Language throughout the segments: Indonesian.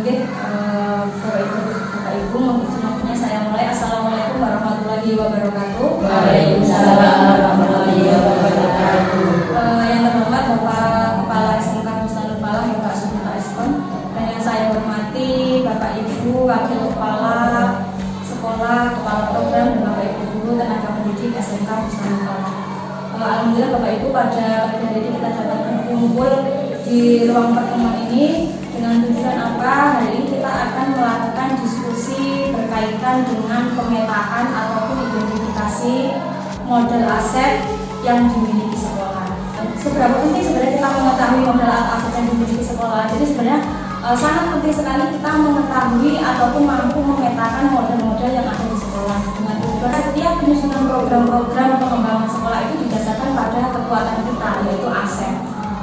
Oke, Bapak Ibu, mohon saya mulai. Assalamualaikum warahmatullahi wabarakatuh. Waalaikumsalam warahmatullahi wabarakatuh. Yang terhormat Bapak Kepala SMK Musnadul Falah, Bapak Sugeng Respon, dan yang saya hormati Bapak Ibu Wakil Kepala Sekolah, Kepala Program, dan Bapak Ibu Guru Tenaga Pendidik SMK Musnadul Falah. Alhamdulillah Bapak Ibu, pada hari ini kita dapat berkumpul di ruang pertemuan ini dengan tujuan apa? Hari ini kita akan melakukan diskusi berkaitan dengan pemetaan ataupun identifikasi modal aset yang dimiliki sekolah. Seberapa penting sebenarnya kita mengetahui modal aset yang dimiliki sekolah? Jadi sebenarnya sangat penting sekali kita mengetahui ataupun mampu memetakan modal-modal yang ada di sekolah. Dengan tujuan setiap penyusunan program-program pengembangan sekolah itu didasarkan pada kekuatan kita, yaitu aset.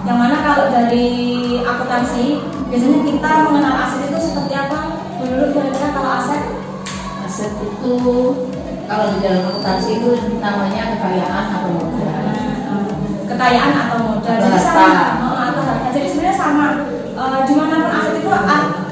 Yang mana kalau dari akuntansi biasanya kita mengenal aset itu seperti apa? Menurut kira-kira kalau aset? Aset itu kalau di dalam akuntansi itu namanya kekayaan atau modal. Kekayaan atau modal. Jadi sama atau harta. Jadi sebenarnya sama. Dimanapun aset itu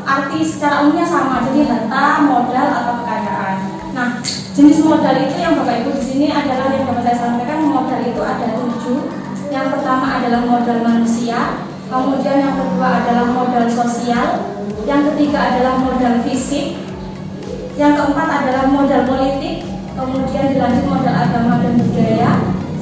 arti secara umumnya sama. Jadi harta, modal atau kekayaan. Nah, jenis modal itu yang Bapak Ibu di sini adalah yang dapat saya sampaikan, modal itu ada 7. Yang pertama adalah modal manusia, kemudian yang kedua adalah modal sosial, yang ketiga adalah modal fisik, yang keempat adalah modal politik, kemudian dilanjut modal agama dan budaya,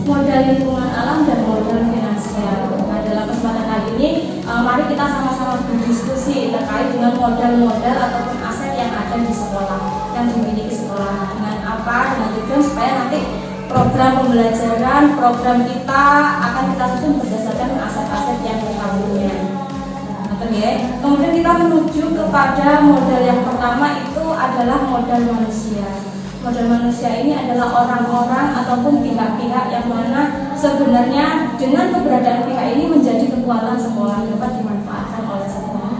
modal lingkungan alam, dan modal finansial. Nah, dalam kesempatan kali ini, mari kita sama-sama berdiskusi terkait dengan modal-modal ataupun aset yang ada di sekolah, yang dimiliki sekolah. Dengan apa? Dengan tujuan supaya nanti program pembelajaran, program kita akan kita susun berdasarkan aset-aset yang kita punya. Kemudian kita menuju kepada modal yang pertama, itu adalah modal manusia. Modal manusia ini adalah orang-orang ataupun pihak-pihak yang mana sebenarnya dengan keberadaan pihak ini menjadi kekuatan sekolah, dapat dimanfaatkan oleh sekolah.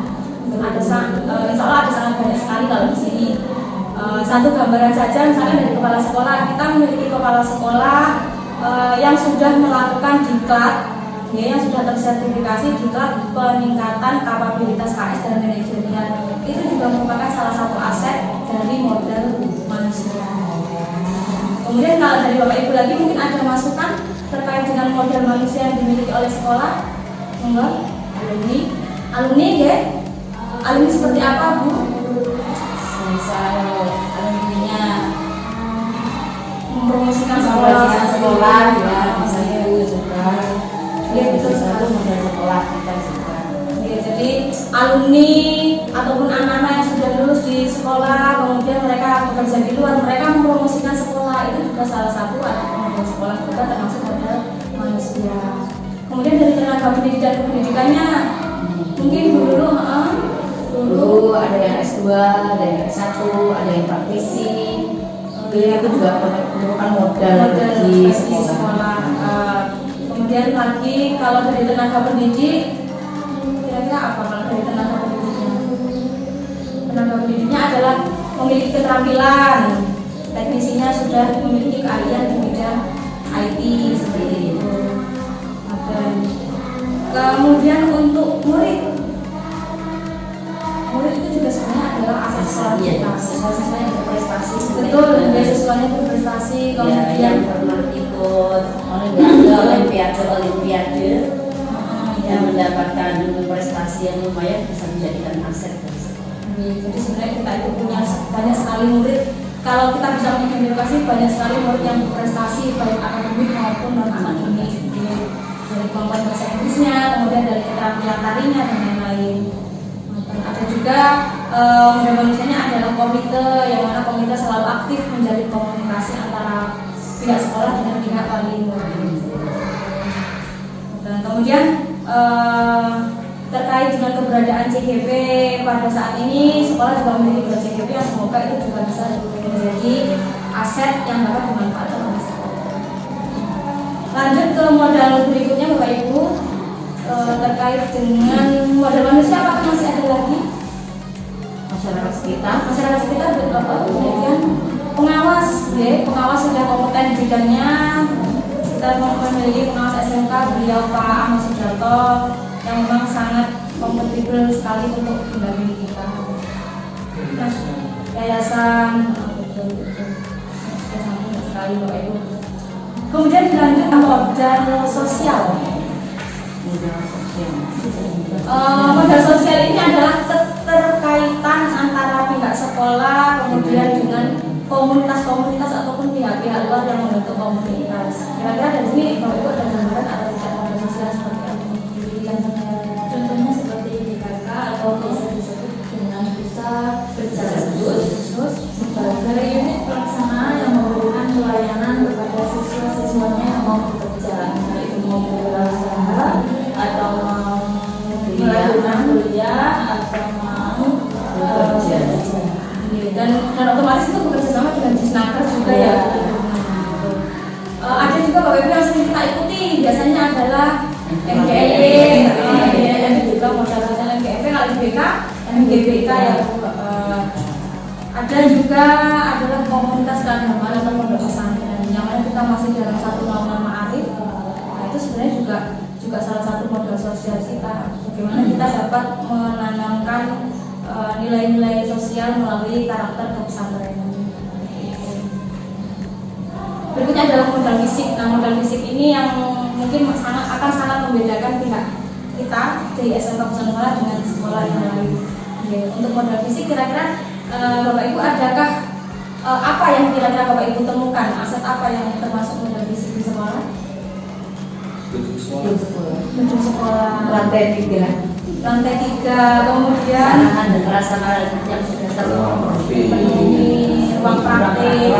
Insya Allah ada sangat banyak sekali kalau di sini. Satu gambaran saja, misalnya dari kepala sekolah, kita memiliki kepala sekolah yang sudah melakukan diklat, yang sudah tersertifikasi diklat peningkatan kapabilitas KS dan manajerial. Itu juga merupakan salah satu aset dari modal manusia. Kemudian kalau dari Bapak Ibu lagi mungkin ada masukan terkait dengan modal manusia yang dimiliki oleh sekolah. Enggak? Alumni ya? Alumni seperti apa, Bu? Misal alumninya mempromosikan sekolah ya, misalnya juga ya, betul satu modal sekolah kita juga ya. Jadi alumni ataupun anak-anak yang sudah lulus di sekolah kemudian mereka bekerja di luar, mereka mempromosikan sekolah, itu juga salah satu modal sekolah juga, termasuk modal manusia. Kemudian dari tenaga pendidik dan pendidikannya mungkin dulu ada yang S2, ada yang S1, ada yang praktisi. Itu juga merupakan modal di sekolah. Kemudian lagi kalau dari tenaga pendidik, kira-kira apa kalau dari tenaga pendidiknya? Tenaga pendidiknya adalah memiliki keterampilan, teknisinya sudah memiliki keahlian di bidang IT seperti itu. Kemudian untuk murid itu juga sebenarnya adalah aset sekolah kita. Siswa-siswa yang berprestasi, betul, siswanya berprestasi, kemudian yang pernah ikut olimpiade yang mendapatkan prestasi yang lumayan bisa menjadikan aset. Jadi sebenarnya kita itu punya banyak sekali murid. Kalau kita bisa mengidentifikasi banyak sekali murid yang berprestasi baik akademik maupun non akademik, dari kemampuan bahasa Inggrisnya, kemudian dari keterampilan tarinya dan lain-lain. Ada juga modal manusianya adalah komite, yang mana komite selalu aktif menjalin komunikasi antara pihak sekolah dengan pihak wali murid. Dan kemudian terkait dengan keberadaan CGP pada saat ini, sekolah juga memiliki CGP yang semoga itu juga bisa menjadi aset yang dapat dimanfaatkan oleh sekolah. Lanjut ke modal berikutnya Bapak Ibu, terkait dengan modal manusia, apakah masih ada lagi? Masyarakat sekitar Kemudian pengawas, pengawas sudah kompeten di bidangnya. Kita memiliki pengawas SMK, beliau Pak Ahmad Sudarto, yang memang sangat kompatibel sekali untuk mendampingi kita. Nah, yayasan sekali Bapak Ibu. Kemudian dilanjut modal sosial. Modal sosial ini adalah keterkaitan antara pihak sekolah kemudian dengan komunitas-komunitas ataupun pihak-pihak luar yang membentuk komunitas. Kira-kira dari sini Bapak Ibu ada gambaran atau tidak modal sosial seperti apa? Contohnya seperti PKK atau biasa disebut dengan pusat berjalan khusus sebagai unit pelaksana yang memberikan pelayanan kepada siswa-siswanya yang mau bekerja, entah itu mau berusaha atau mau melakukan kuliah atau mau bekerja. Dan otomatis itu bekerja sama dengan Disnaker juga ya. Ada juga Bapak Ibu yang sering kita ikuti biasanya adalah MGE, dan juga modal sosial MGP kalau di BK, MGBK ya. Ada juga adalah komunitas keagamaan atau pondok pesantren yang mana kita masih dalam satu naungan ma'arif. Nah, itu sebenarnya juga salah satu modal sosial kita. Bagaimana kita dapat menanamkan nilai-nilai sosial melalui karakter pesantren. Berikutnya adalah modal fisik. Nah, modal fisik ini yang mungkin akan sangat membedakan pihak kita di SMK Pusat Sekolah dengan sekolah yang lain. Untuk modal fisik kira-kira Bapak Ibu adakah apa yang kira-kira Bapak Ibu temukan, aset apa yang termasuk modal fisik di sekolah? Gedung sekolah. Lantai 3. Lantai 3, kemudian ada prasarana yang sudah terpenuhi, ruang praktek.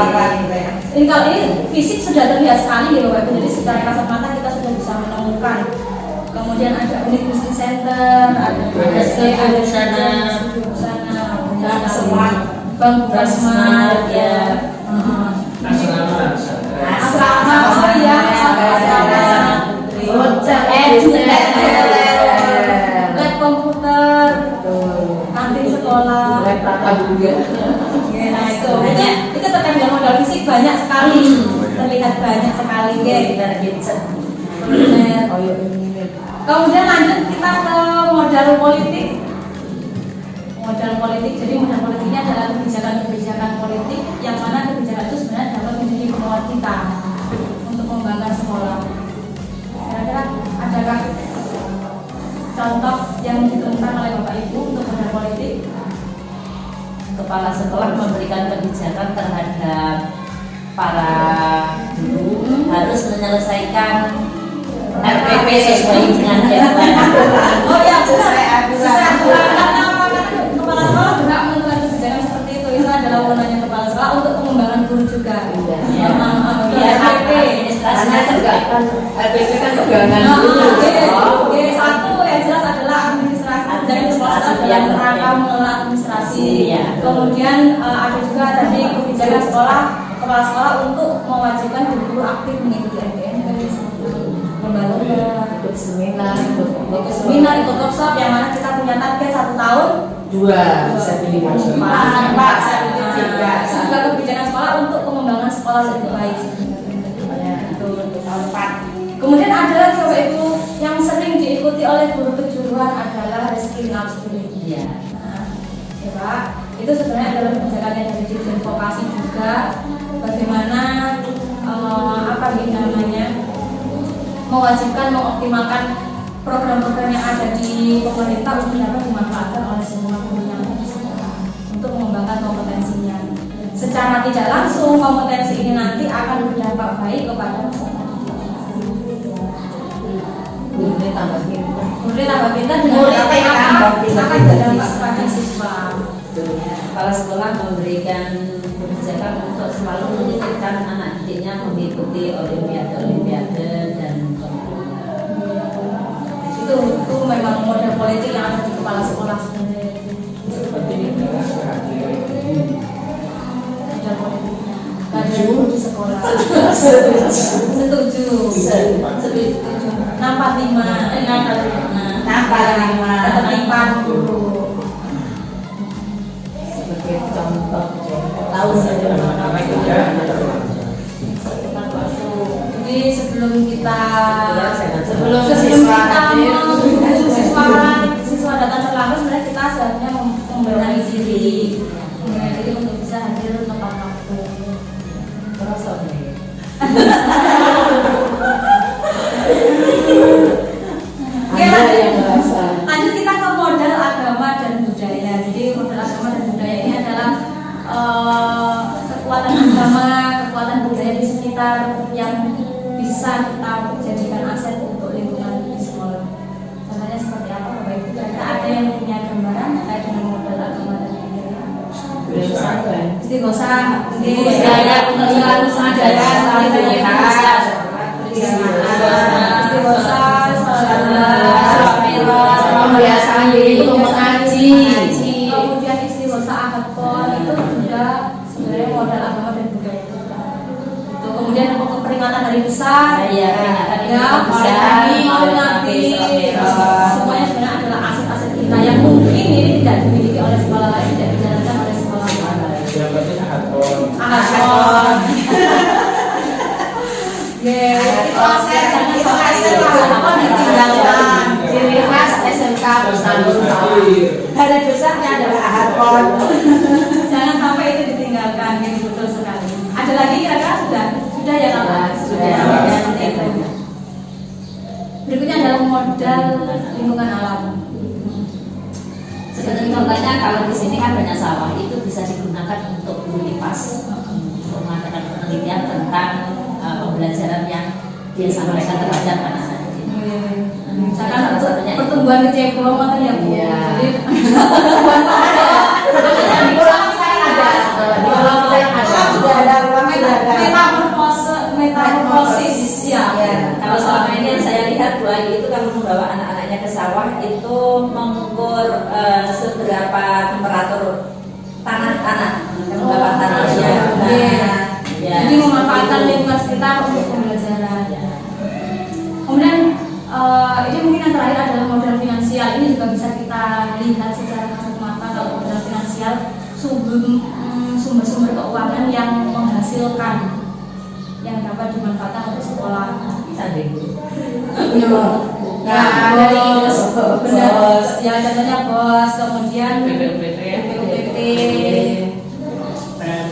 Ini kalau ini fisik sudah terlihat sekali ya Bapak Ibu, jadi secara kasat mata kita sudah bisa menemukan. Kemudian ada unit music center, ada studio di sana, ada smart, bangku smart, ya, asrama, oh iya, lab komputer, kantin sekolah, lab tata juga. Nah itu terkait dengan modal fisik banyak sekali, terlihat banyak sekali ya. Kemudian lanjut kita ke modal politik. Modal politik, jadi modal politiknya adalah kebijakan-kebijakan politik yang mana kebijakan itu sebenarnya dapat menjadi penguat kita untuk membanggakan sekolah. Kira-kira adakah contoh yang ditemukan oleh Bapak Ibu untuk modal politik? Kepala sekolah memberikan kebijakan terhadap para guru harus menyelesaikan RPP sesuai dengan deadline. Oh ya, sesuai aturan. Kepala sekolah berhak menentukan kebijakan seperti itu. Itu adalah wewenangnya kepala sekolah untuk pengembangan guru juga. Iya, RPP administrasinya juga kan RPP kan pegangan guru. Oke, satu yang jelas adalah administrasi dari sekolah dalam rangka mengelola administrasi. Kemudian ada juga tadi kebijakan sekolah, kepala sekolah untuk mewajibkan guru aktif mengikuti MPN, ikut seminar, ikut workshop yang mana kita punya target 1 tahun 2 sertifikat. Juga kebijakan sekolah untuk pengembangan sekolah lebih baik. Kemudian ada lagi Bapak Ibu yang sering diikuti oleh guru kejuruan adalah reskilling upskilling. Ya Pak, itu sebenarnya adalah kebijakan yang dari Dirjen Vokasi juga. Bagaimana mewajibkan mengoptimalkan program-program yang ada di pemerintah untuk dapat dimanfaatkan oleh semua guru yang ada di sekolah untuk mengembangkan kompetensinya. Secara tidak langsung kompetensi ini nanti akan berdampak baik kepada masyarakat. Gurunya tambah pintar. Gurunya tambah pintar dengan akan berdampak kepada siswa. Kepala sekolah memberikan kebijakan untuk selalu menitipkan anak didiknya mengikuti olimpiade dan itu memang model politik yang ada di kepala sekolah sebenarnya. Model politik. Guru di sekolah. Setuju. Nampak 5. Ketertiban guru. sebagai contoh tahu saja jadi sebelum kita siswa siswa datang terlambat sebenarnya kita seharusnya membenahi sendiri. Jadi untuk bisa hadir tepat waktu. Merasa nih. Oke, Anda yang merasa. lanjut kita ke modal agama dan budaya. Jadi modal agama dan budaya ini adalah kekuatan agama, kekuatan budaya di sekitar yang bisa kita jadikan aset untuk lingkungan di sekolah. Contohnya seperti apa Bapak Ibu? Kira-kira ada yang punya gambaran terkait dengan modal agama dan budaya? Jadi nggak usah Budaya untuk selalu sadar, saling melihat. Membiasakan diri untuk mengaji. Kemudian istighosa ahad pon itu juga sebenarnya modal agama dan budaya juga. Itu kemudian untuk peringatan hari besar, Iya, peringatan ya, maulid nabi, semuanya sebenarnya adalah aset-aset kita yang mungkin ini tidak dimiliki oleh sekolah lain, tidak dijalankan oleh sekolah lain. Yang penting ahad pon. Ahad pon. Itu aset, jangan sampai ahad pon ditinggalkan. Ciri khas SMK Bustanul Hari besarnya adalah ahad pon. Jangan sampai itu ditinggalkan, ini betul sekali. Ada lagi kira-kira sudah ya Kak? Sudah. Seperti itu. Berikutnya adalah modal lingkungan alam. Seperti contohnya kalau di sini kan banyak sawah, itu bisa digunakan untuk lipas, untuk mengadakan penelitian tentang pembelajaran yang dia sampaikan terhadap anak-anak. Misalkan pertumbuhan kecebong atau ya Bu. Iya. Jadi Pertumbuhan pohon ya. Di kolam saya ada. Di kolam saya ada. Sudah ada ruang metamorfosis ya. Kalau selama ini yang saya lihat Bu Ayu itu kalau membawa anak-anaknya ke sawah itu mengukur seberapa temperatur tanah membawa tanahnya. Jadi memanfaatkan lingkungan sekitar untuk pembelajaran. Kemudian ini mungkin yang terakhir adalah modal finansial. Ini juga bisa kita lihat secara kasat mata kalau modal finansial sumber-sumber keuangan yang menghasilkan yang dapat dimanfaatkan untuk sekolah. Ya, dari bos, ya contohnya bos, kemudian BPUPT,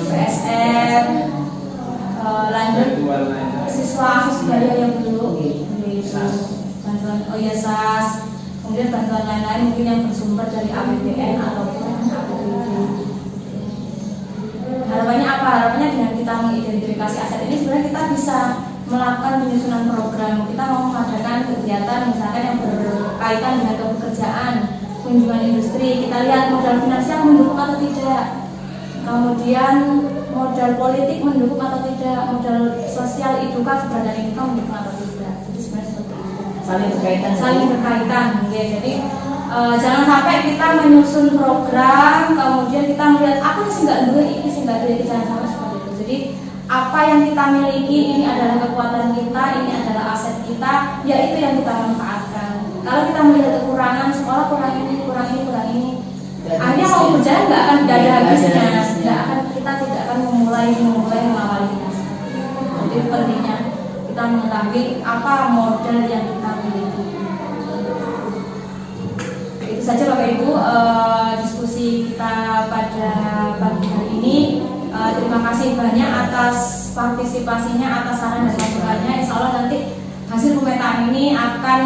PSM, lanjut siswa budaya yang dulu, bantuan SAS, kemudian bantuan lain-lain mungkin yang bersumber dari APBN ataupun APBD. Harapannya apa? Harapannya dengan kita mengidentifikasi aset ini sebenarnya kita bisa melakukan penyusunan program. Kita mau mengadakan kegiatan misalkan yang berkaitan dengan kepekerjaan, kunjungan industri. Kita lihat modal finansial mendukung atau tidak. Kemudian modal politik mendukung atau tidak, modal sosial edukasi keberadaan ini mendukung atau tidak. Jadi sebenarnya seperti itu. Saling berkaitan. Ya, jadi jangan sampai kita menyusun program kemudian kita melihat apa sih nggak dulu ini sih nggak dulu, jangan sampai seperti itu. Jadi apa yang kita miliki ini adalah kekuatan kita, ini adalah aset kita, yaitu yang kita manfaatkan. Kalau kita melihat kekurangan sekolah kurang ini, akhirnya mau berjalan nggak akan ada habisnya, kita tidak akan memulai mengawali. Jadi pentingnya kita mengetahui apa modal yang kita miliki. Itu saja Bapak Ibu diskusi kita pada pagi hari ini. Terima kasih banyak atas partisipasinya, atas saran dan masukannya. Insya Allah nanti hasil pemetaan ini akan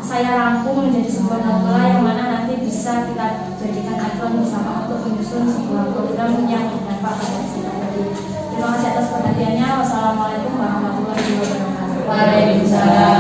saya rangkum menjadi sebuah tabel yang mana nanti bisa kita jadikan acuan bersama untuk menyusun sebuah program yang berdampak pada kita tadi. Terima kasih atas perhatiannya. Wassalamualaikum warahmatullahi wabarakatuh. Waalaikumsalam.